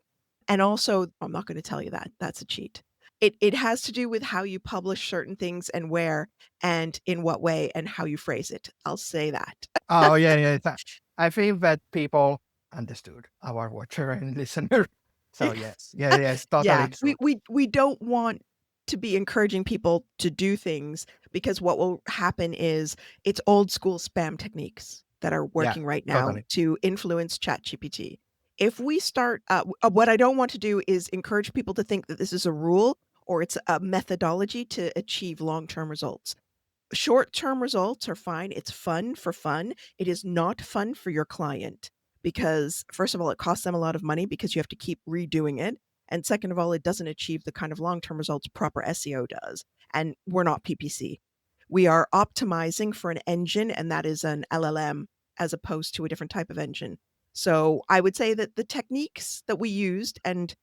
and also I'm not going to tell you that. That's a cheat. It has to do with how you publish certain things and where and in what way and how you phrase it. I'll say that. Oh, yeah. I think that people understood our watcher and listener. So yes, Yeah, totally true. we don't want to be encouraging people to do things because what will happen is it's old school spam techniques that are Yeah, working right now totally. to influence ChatGPT. If we start, what I don't want to do is encourage people to think that this is a rule or it's a methodology to achieve long-term results. Short-term results are fine. It's fun for fun. It is not fun for your client because, first of all, it costs them a lot of money because you have to keep redoing it. And second of all, it doesn't achieve the kind of long-term results proper SEO does. And we're not PPC. We are optimizing for an engine, and that is an LLM as opposed to a different type of engine. So I would say that the techniques that we used, and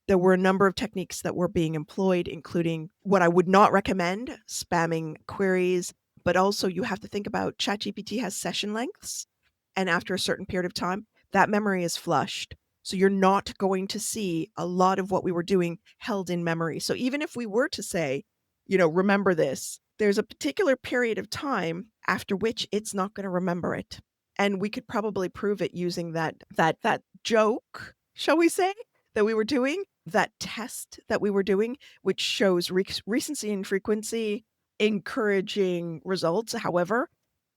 there were a number of techniques that were being employed, including what I would not recommend, spamming queries, but also you have to think about ChatGPT has session lengths. And after a certain period of time, that memory is flushed. So you're not going to see a lot of what we were doing held in memory. So even if we were to say, remember this, there's a particular period of time after which it's not going to remember it. And we could probably prove it using that joke, shall we say, that we were doing, that test that we were doing, which shows recency and frequency, encouraging results. However,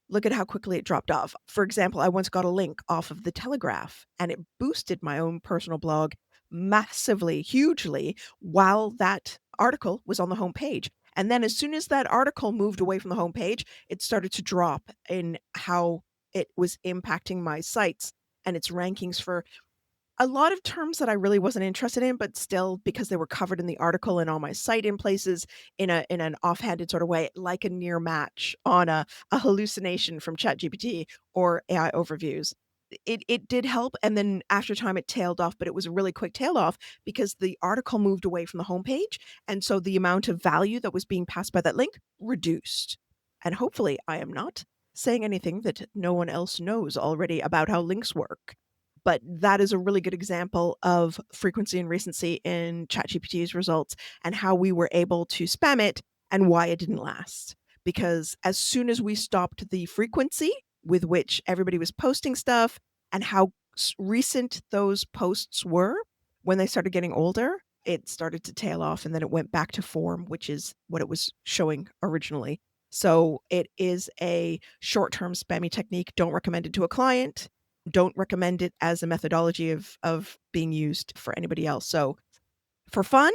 look at how quickly it dropped off. For example, I once got a link off of the Telegraph and it boosted my own personal blog massively, hugely, while that article was on the homepage. And then as soon as that article moved away from the homepage, it started to drop in how it was impacting my sites and its rankings for A lot of terms that I really wasn't interested in, but still because they were covered in the article and on my site in places in an offhanded sort of way, like a near match on a hallucination from ChatGPT or AI overviews. It did help, and then after time it tailed off, but it was a really quick tail off because the article moved away from the homepage, and so the amount of value that was being passed by that link reduced. And hopefully I am not saying anything that no one else knows already about how links work. But that is a really good example of frequency and recency in ChatGPT's results and how we were able to spam it and why it didn't last. Because as soon as we stopped the frequency with which everybody was posting stuff and how recent those posts were when they started getting older, it started to tail off and then it went back to form, which is what it was showing originally. So it is a short term spammy technique. Don't recommend it to a client. Don't recommend it as a methodology of being used for anybody else. So for fun,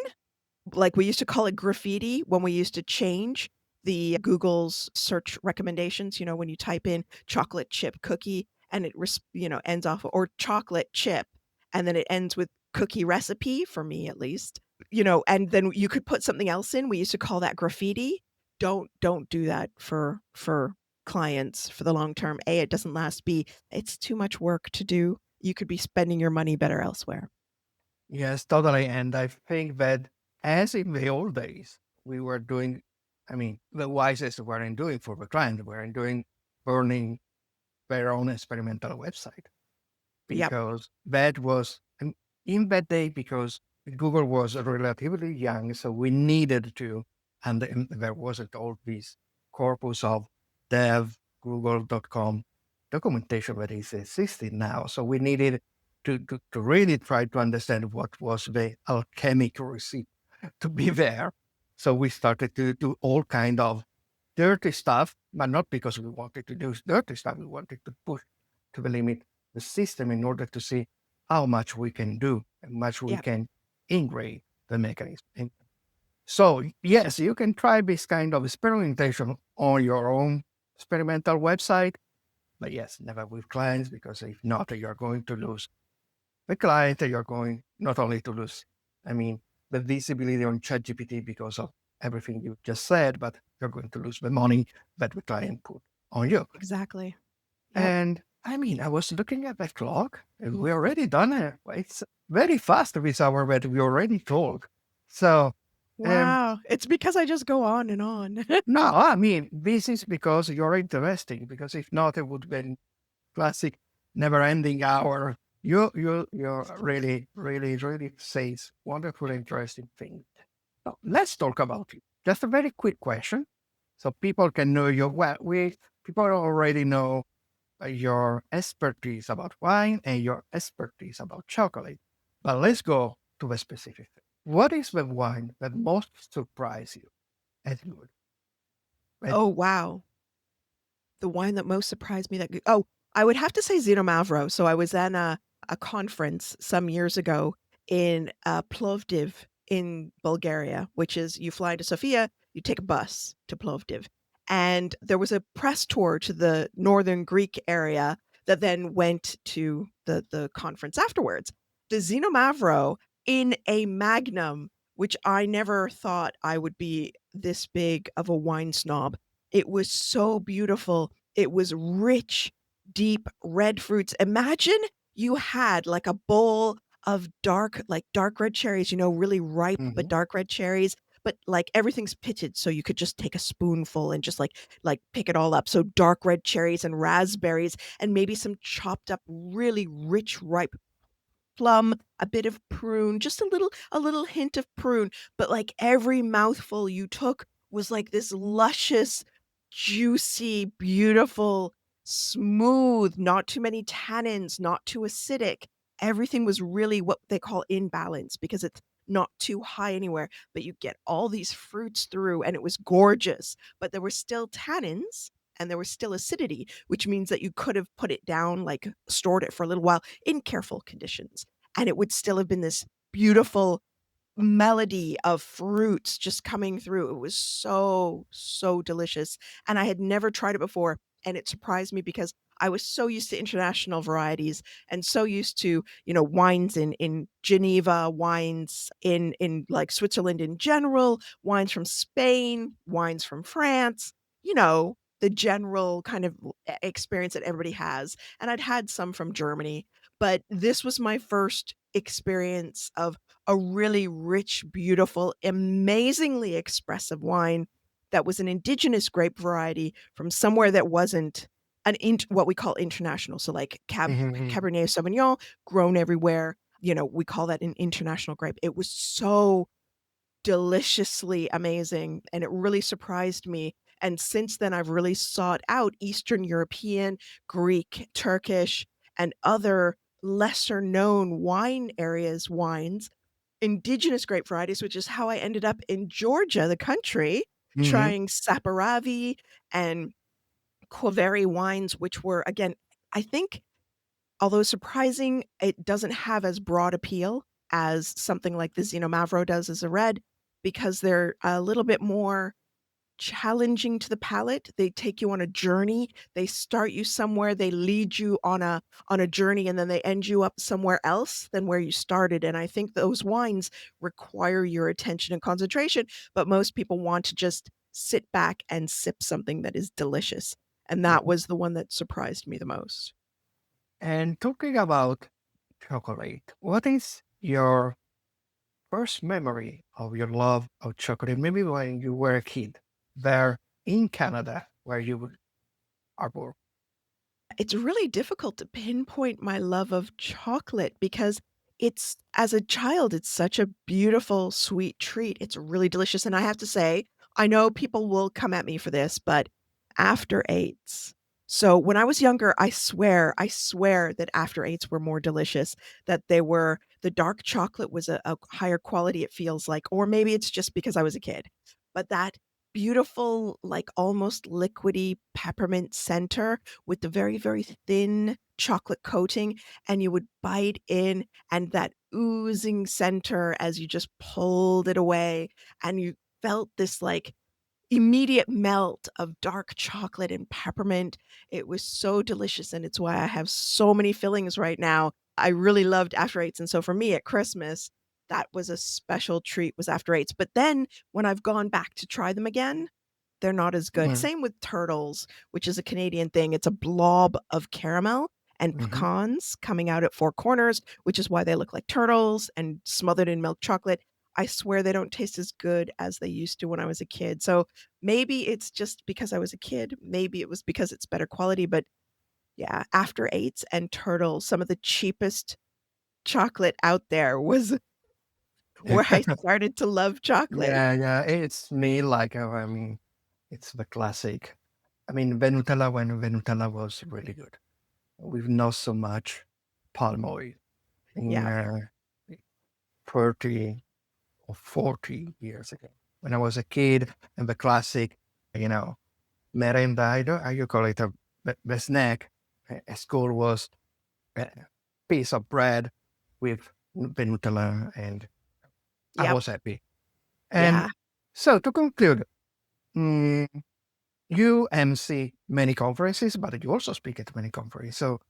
like we used to call it graffiti when we used to change the Google's search recommendations, when you type in chocolate chip cookie and it ends off or chocolate chip and then it ends with cookie recipe for me at least. And then you could put something else in. We used to call that graffiti. Don't do that for clients for the long term. A, it doesn't last. B, it's too much work to do. You could be spending your money better elsewhere. Yes, totally. And I think that as in the old days, we were doing, the wisest weren't doing for the client, weren't doing burning their own experimental website Yep. because that was in that day, because Google was relatively young, so we needed to, and there wasn't all this corpus of dev google.com documentation that is existing now. So we needed to really try to understand what was the alchemic recipe to be there. So we started to do all kind of dirty stuff, but not because we wanted to do dirty stuff. We wanted to push to the limit the system in order to see how much we can do and much we Yep. can integrate the mechanism. And so yes, you can try this kind of experimentation on your own experimental website, but yes, never with clients, because if not, you're going to lose the client. You're going not only to lose, the visibility on ChatGPT because of everything you just said, but you're going to lose the money that the client put on you. Exactly. Yep. And I was looking at the clock and we already done it. It's very fast this hour that we already talk. So, um, Wow. It's because I just go on and on. no, this is because you're interesting, because if not, it would be classic never ending hour. You're really, really, really says wonderful, interesting things. So let's talk about it. Just a very quick question, so people can know you well. People already know your expertise about wine and your expertise about chocolate. But let's go to the specific thing. What is the wine that most surprised you as good? Oh, wow. The wine that most surprised me I would have to say Xinomavro. So I was at a conference some years ago in Plovdiv in Bulgaria, which is you fly to Sofia, you take a bus to Plovdiv. And there was a press tour to the northern Greek area that then went to the conference afterwards. The Xinomavro in a Magnum, which I never thought I would be this big of a wine snob. It was so beautiful. It was rich, deep red fruits. Imagine you had like a bowl of dark red cherries, really ripe but Mm-hmm. dark red cherries, but like everything's pitted so you could just take a spoonful and just like pick it all up. So dark red cherries and raspberries and maybe some chopped up really rich ripe plum, a bit of prune, just a little hint of prune, but like every mouthful you took was like this luscious, juicy, beautiful, smooth, not too many tannins, not too acidic. Everything was really what they call in balance because it's not too high anywhere, but you get all these fruits through and it was gorgeous, but there were still tannins and there was still acidity, which means that you could have put it down, like stored it for a little while in careful conditions. And it would still have been this beautiful melody of fruits just coming through. It was so, so delicious. And I had never tried it before. and it surprised me because I was so used to international varieties and so used to, wines in Geneva, wines in like Switzerland in general, wines from Spain, wines from France, the general kind of experience that everybody has. And I'd had some from Germany, but this was my first experience of a really rich, beautiful, amazingly expressive wine that was an indigenous grape variety from somewhere that wasn't what we call international. So like Mhm. Cabernet Sauvignon grown everywhere. We call that an international grape. It was so deliciously amazing and it really surprised me. And since then, I've really sought out Eastern European, Greek, Turkish, and other lesser known wines, indigenous grape varieties, which is how I ended up in Georgia, the country, Mhm. trying Saperavi and Quaveri wines, which were, again, I think, although surprising, it doesn't have as broad appeal as something like the Zino Mavro does as a red because they're a little bit more challenging to the palate. They take you on a journey. They start you somewhere, they lead you on a journey, and then they end you up somewhere else than where you started. And I think those wines require your attention and concentration, but most people want to just sit back and sip something that is delicious. And that Mhm. was the one that surprised me the most. And talking about chocolate, what is your first memory of your love of chocolate? Maybe when you were a kid there in Canada, where you are born. It's really difficult to pinpoint my love of chocolate because it's as a child, it's such a beautiful, sweet treat. It's really delicious, and I have to say, I know people will come at me for this, but after eights. So when I was younger, I swear that after eights were more delicious, that the dark chocolate was a higher quality, it feels like, or maybe it's just because I was a kid. But that beautiful, like almost liquidy peppermint center with the very, very thin chocolate coating, and you would bite in, and that oozing center as you just pulled it away, and you felt this like immediate melt of dark chocolate and peppermint. It was so delicious, and it's why I have so many fillings right now. I really loved After Eights, and so for me at Christmas, that was a special treat was After Eights. But then when I've gone back to try them again, they're not as good. Mhm. Same with Turtles, which is a Canadian thing. It's a blob of caramel and Mhm. pecans coming out at four corners, which is why they look like turtles and smothered in milk chocolate. I swear they don't taste as good as they used to when I was a kid. So maybe it's just because I was a kid. Maybe it was because it's better quality. But yeah, After Eights and Turtles, some of the cheapest chocolate out there was where I started to love chocolate. Yeah, yeah, it's me. Like, I mean, it's the classic. I mean, Venutella when Venutella was really good. We've not so much palm oil in Yeah. 30 or 40 years ago. When I was a kid, and the classic, you know, merenda, how you call it, the snack at school was a piece of bread with Venutella, and I Yep. was happy. And Yeah. so to conclude, mm, you MC many conferences, but you also speak at many conferences. So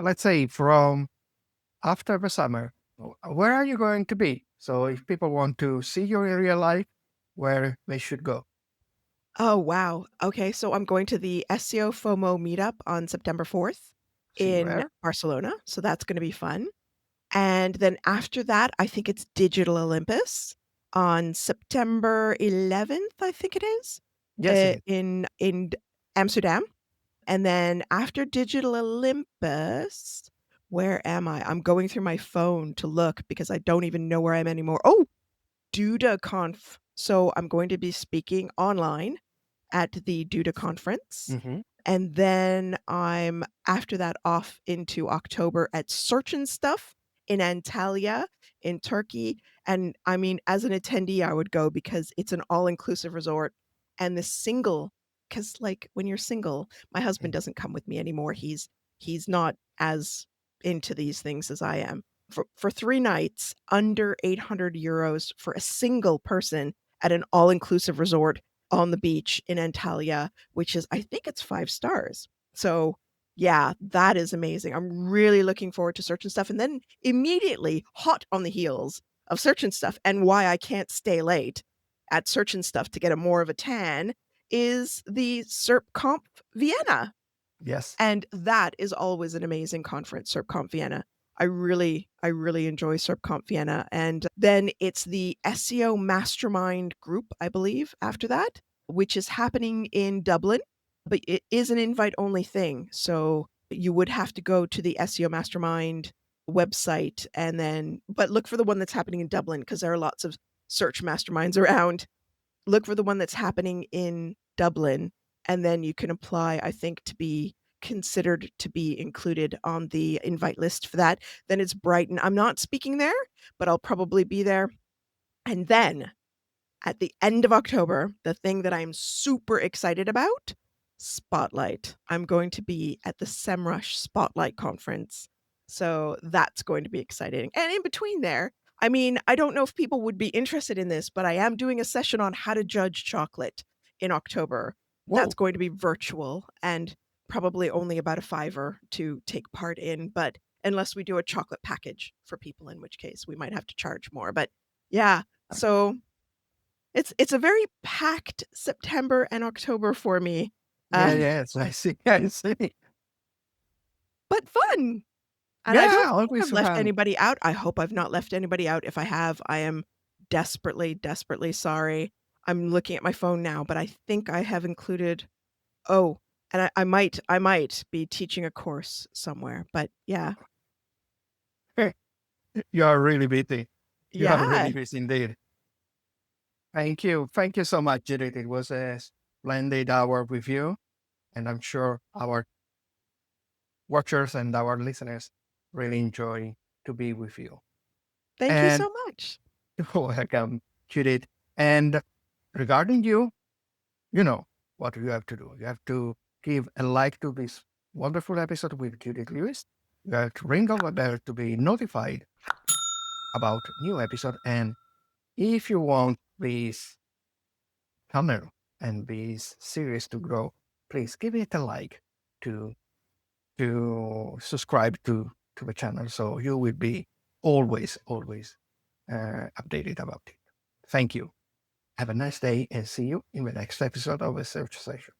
let's say from after the summer, where are you going to be? So if people want to see you in real life, where they should go? Oh, wow. Okay, so I'm going to the SEO FOMO meetup on September 4th See you in there. Barcelona, so that's gonna be fun. And then after that, I think it's Digital Olympus on September 11th, I think it is, Yes, it is. in Amsterdam. And then after Digital Olympus, where am I? I'm going through my phone to look because I don't even know where I am anymore. Oh, DudaConf. So I'm going to be speaking online at the Duda conference. Mm-hmm. And then I'm after that off into October at Search and Stuff in Antalya in Turkey. And I mean, as an attendee, I would go because it's an all inclusive resort. And the single, because like when you're single, my husband doesn't come with me anymore. He's not as into these things as I am. For 3 nights, under €800 for a single person at an all inclusive resort on the beach in Antalya, which is, I think it's 5 stars. So yeah, that is amazing. I'm really looking forward to Search and Stuff. And then immediately, hot on the heels of Search and Stuff, and why I can't stay late at Search and Stuff to get a more of a tan, is the SERPConf Vienna. Yes. And that is always an amazing conference, SERPConf Vienna. I really enjoy SERPConf Vienna. And then it's the SEO Mastermind group, I believe, after that, which is happening in Dublin, but it is an invite-only thing. So you would have to go to the SEO Mastermind website but look for the one that's happening in Dublin, because there are lots of search masterminds around. Look for the one that's happening in Dublin, and then you can apply, I think, to be considered to be included on the invite list for that. Then it's Brighton. I'm not speaking there, but I'll probably be there. And then at the end of October, the thing that I'm super excited about, Spotlight. I'm going to be at the SEMrush Spotlight conference. So that's going to be exciting. And in between there, I mean, I don't know if people would be interested in this, but I am doing a session on how to judge chocolate in October. That's Whoa. going to be virtual and probably only about a $5 to take part in, but unless we do a chocolate package for people, in which case we might have to charge more. But yeah, so it's a very packed September and October for me. Yeah, Uh, yes, I see. I see. but fun. And I Yeah, don't think always I've left fun. anybody out. I hope I've not left anybody out. If I have, I am desperately sorry. I'm looking at my phone now, but I think I have included, oh, and I might be teaching a course somewhere, but yeah. You are really busy. You are Yeah. really busy indeed. Thank you. Thank you so much, Judith. It was a splendid hour with you. And I'm sure our watchers and our listeners really enjoy to be with you. Thank you And so much. you're welcome, Judith. And regarding you, you know what you have to do. You have to give a like to this wonderful episode with Judith Lewis. You have to ring on the bell to be notified about new episode. And if you want this channel and this series to grow, please give it a like to subscribe to the channel, so you will be always updated about it. Thank you. Have a nice day and see you in the next episode of the Search Session.